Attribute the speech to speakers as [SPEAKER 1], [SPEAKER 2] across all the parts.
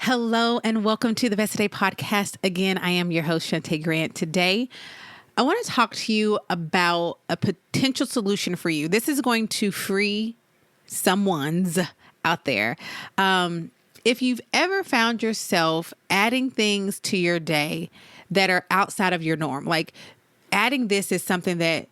[SPEAKER 1] Hello and welcome to the Best Today podcast. Again, I am your host, Shantae Grant. Today, I want to talk to you about a potential solution for you. This is going to free someone's out there. If you've ever found yourself adding things to your day that are outside of your norm, like adding this is something that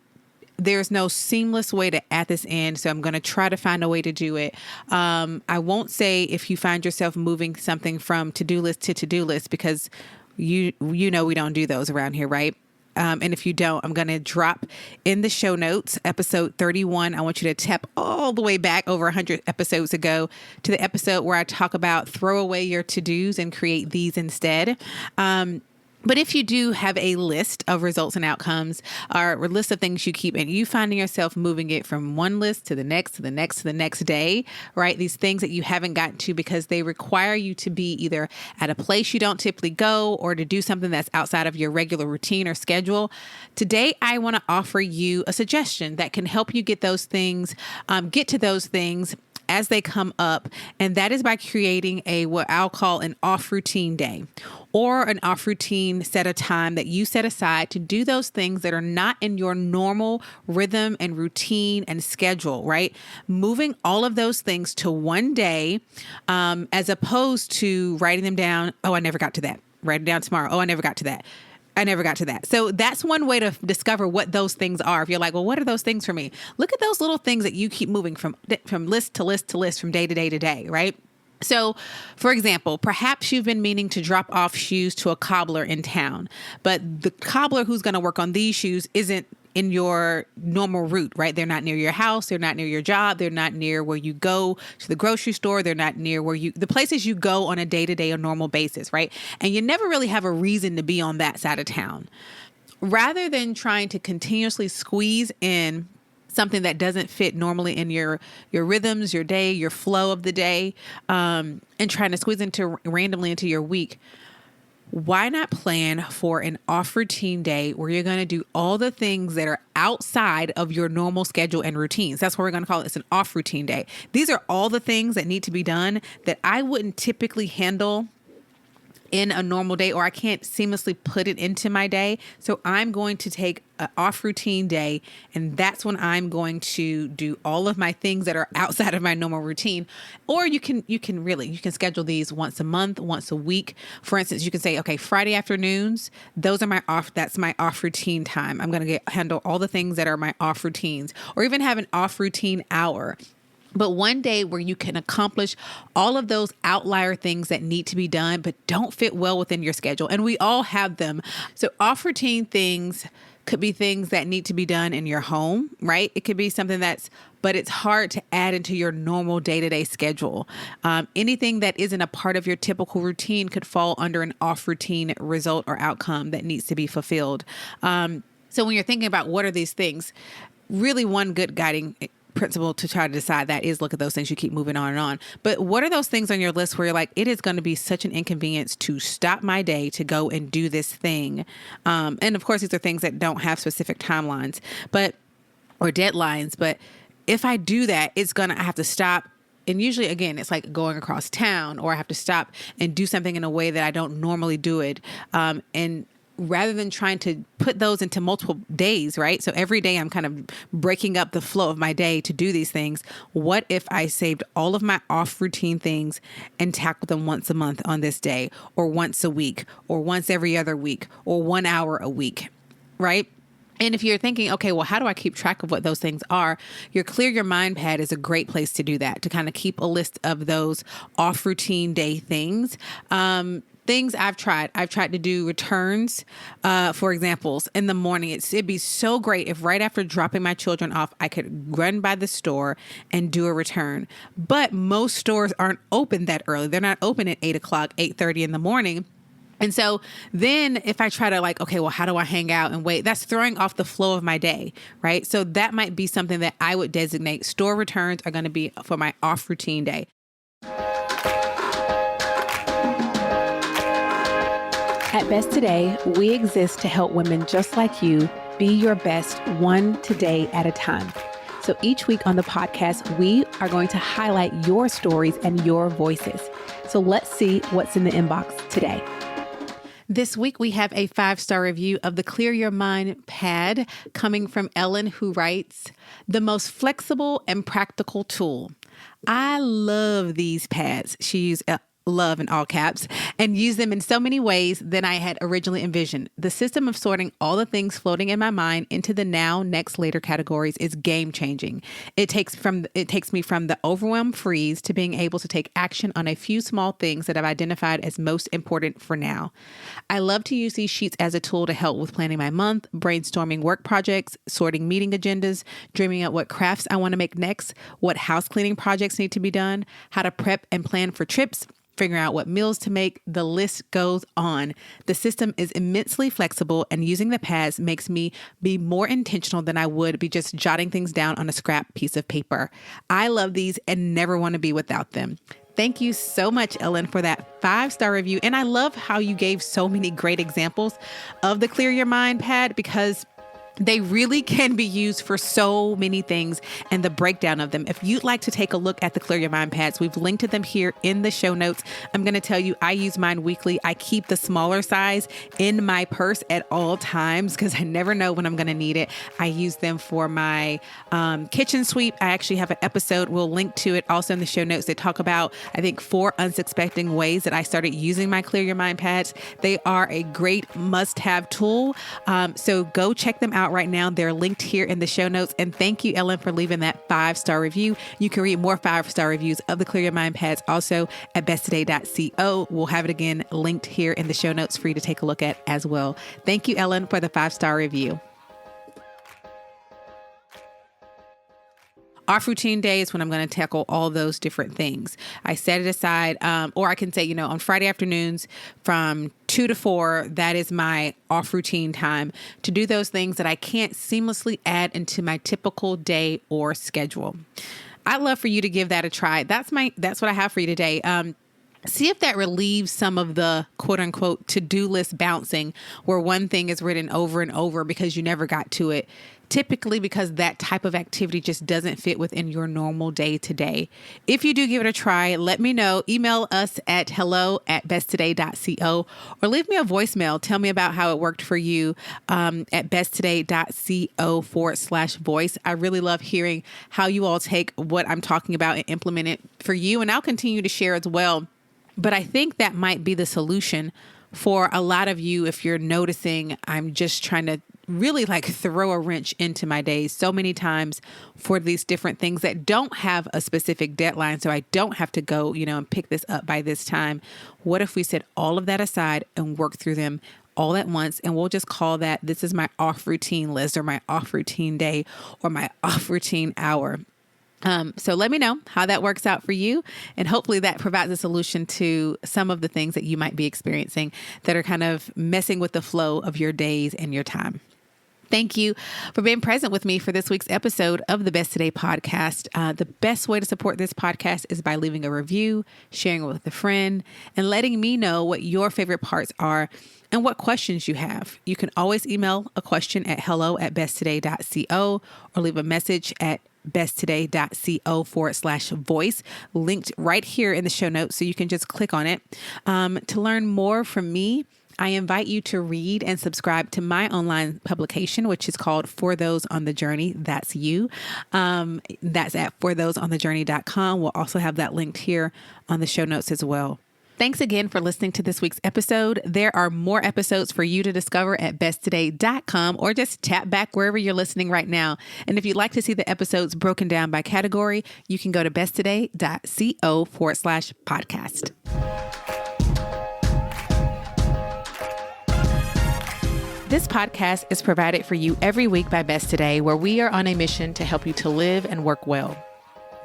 [SPEAKER 1] there's no seamless way to add this in, so I'm going to try to find a way to do it. I won't say if you find yourself moving something from to-do list to to-do list because you know we don't do those around here, right? And if you don't, I'm going to drop in the show notes, episode 31. I want you to tap all the way back over 100 episodes ago to the episode where I talk about throw away your to-dos and create these instead. But if you do have a list of results and outcomes or a list of things you keep and you finding yourself moving it from one list to the next, to the next, to the next day, right? These things that you haven't gotten to because they require you to be either at a place you don't typically go or to do something that's outside of your regular routine or schedule. Today, I want to offer you a suggestion that can help you get those things, get to those things as they come up. And that is by creating what I'll call an off routine day or an off routine set of time that you set aside to do those things that are not in your normal rhythm and routine and schedule, right? Moving all of those things to one day, as opposed to writing them down. Oh, I never got to that. Write it down tomorrow. Oh, I never got to that. I never got to that. So that's one way to discover what those things are. If you're like, well, what are those things for me? Look at those little things that you keep moving from list to list to list, from day to day to day, right? So, for example, perhaps you've been meaning to drop off shoes to a cobbler in town, but the cobbler who's going to work on these shoes isn't in your normal route, right? They're not near your house. They're not near your job. They're not near where you go to the grocery store. They're not near the places you go on a day-to-day or normal basis, right? And you never really have a reason to be on that side of town. Rather than trying to continuously squeeze in something that doesn't fit normally in your rhythms, your day, your flow of the day, and trying to squeeze randomly into your week, why not plan for an off routine day where you're going to do all the things that are outside of your normal schedule and routines? That's what we're going to call it. It's an off routine day. These are all the things that need to be done that I wouldn't typically handle in a normal day, or I can't seamlessly put it into my day. So I'm going to take an off routine day, and that's when I'm going to do all of my things that are outside of my normal routine. Or you can schedule these once a month, once a week. For instance, you can say, okay, Friday afternoons, that's my off routine time. I'm going to handle all the things that are my off routines, or even have an off routine hour. But one day where you can accomplish all of those outlier things that need to be done, but don't fit well within your schedule. And we all have them. So off routine things could be things that need to be done in your home, right? It could be something but it's hard to add into your normal day-to-day schedule. Anything that isn't a part of your typical routine could fall under an off routine result or outcome that needs to be fulfilled. So when you're thinking about what are these things, really one good guiding principle to try to decide that is look at those things you keep moving on and on. But what are those things on your list where you're like, it is going to be such an inconvenience to stop my day to go and do this thing? And of course, these are things that don't have specific timelines, or deadlines. But if I do that, I have to stop. And usually, again, it's like going across town, or I have to stop and do something in a way that I don't normally do it. And rather than trying to put those into multiple days, right? So every day I'm kind of breaking up the flow of my day to do these things. What if I saved all of my off routine things and tackled them once a month on this day, or once a week, or once every other week, or 1 hour a week, right? And if you're thinking, okay, well, how do I keep track of what those things are? Your Clear Your Mind pad is a great place to do that, to kind of keep a list of those off routine day things. Things I've tried to do returns, for examples, in the morning. It'd be so great if right after dropping my children off, I could run by the store and do a return. But most stores aren't open that early. They're not open at 8 o'clock, 8:30 in the morning. And so then if I try to okay, well, how do I hang out and wait? That's throwing off the flow of my day, right? So that might be something that I would designate. Store returns are going to be for my off routine day. At Best Today, we exist to help women just like you be your best one today at a time. So each week on the podcast, we are going to highlight your stories and your voices. So let's see what's in the inbox today. This week, we have a 5-star review of the Clear Your Mind pad coming from Ellen, who writes, "The most flexible and practical tool. I love these pads." She used love in all caps, and use them in so many ways than I had originally envisioned. The system of sorting all the things floating in my mind into the now, next, later categories is game changing. It takes me from the overwhelm freeze to being able to take action on a few small things that I've identified as most important for now. I love to use these sheets as a tool to help with planning my month, brainstorming work projects, sorting meeting agendas, dreaming out what crafts I want to make next, what house cleaning projects need to be done, how to prep and plan for trips, figuring out what meals to make. The list goes on. The system is immensely flexible, and using the pads makes me be more intentional than I would be just jotting things down on a scrap piece of paper. I love these and never want to be without them. Thank you so much, Ellen, for that 5-star review. And I love how you gave so many great examples of the Clear Your Mind pad, because they really can be used for so many things, and the breakdown of them. If you'd like to take a look at the Clear Your Mind pads, we've linked to them here in the show notes. I'm going to tell you, I use mine weekly. I keep the smaller size in my purse at all times because I never know when I'm going to need it. I use them for my kitchen sweep. I actually have an episode, we'll link to it also in the show notes. They talk about, I think, 4 unsuspecting ways that I started using my Clear Your Mind pads. They are a great must-have tool. So go check them out right now. They're linked here in the show notes. And thank you, Ellen, for leaving that 5-star review. You can read more 5-star reviews of the Clear Your Mind pads also at besttoday.co. We'll have it again linked here in the show notes for you to take a look at as well. Thank you, Ellen, for the 5-star review. Off routine day is when I'm going to tackle all those different things. I set it aside, or I can say, on Friday afternoons from 2 to 4, that is my off routine time to do those things that I can't seamlessly add into my typical day or schedule. I'd love for you to give that a try. That's what I have for you today. See if that relieves some of the quote unquote to-do list bouncing, where one thing is written over and over because you never got to it. Typically because that type of activity just doesn't fit within your normal day to day. If you do give it a try, let me know. Email us at hello@besttoday.co or leave me a voicemail. Tell me about how it worked for you at besttoday.co/voice. I really love hearing how you all take what I'm talking about and implement it for you. And I'll continue to share as well. But I think that might be the solution for a lot of you if you're noticing I'm just trying to really throw a wrench into my days so many times for these different things that don't have a specific deadline. So I don't have to go, and pick this up by this time. What if we set all of that aside and work through them all at once? And we'll just call that, this is my off routine list or my off routine day or my off routine hour. So let me know how that works out for you. And hopefully that provides a solution to some of the things that you might be experiencing that are kind of messing with the flow of your days and your time. Thank you for being present with me for this week's episode of the Best Today podcast. The best way to support this podcast is by leaving a review, sharing it with a friend, and letting me know what your favorite parts are and what questions you have. You can always email a question at hello@besttoday.co or leave a message at besttoday.co/voice, linked right here in the show notes. So you can just click on it. To learn more from me, I invite you to read and subscribe to my online publication, which is called For Those on the Journey. That's you. That's at forthoseonthejourney.com. We'll also have that linked here on the show notes as well. Thanks again for listening to this week's episode. There are more episodes for you to discover at besttoday.com or just tap back wherever you're listening right now. And if you'd like to see the episodes broken down by category, you can go to besttoday.co/podcast. This podcast is provided for you every week by Best Today, where we are on a mission to help you to live and work well.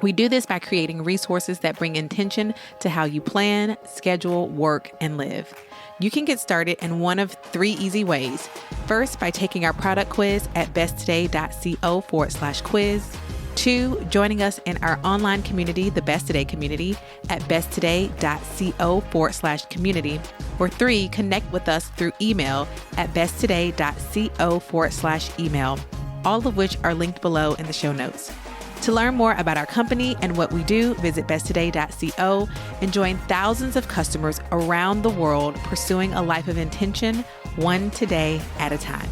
[SPEAKER 1] We do this by creating resources that bring intention to how you plan, schedule, work, and live. You can get started in one of 3 easy ways. First, by taking our product quiz at besttoday.co/quiz. 2, joining us in our online community, the Best Today community, at besttoday.co/community. Or 3, connect with us through email at besttoday.co/email, all of which are linked below in the show notes. To learn more about our company and what we do, visit besttoday.co and join thousands of customers around the world pursuing a life of intention, one today at a time.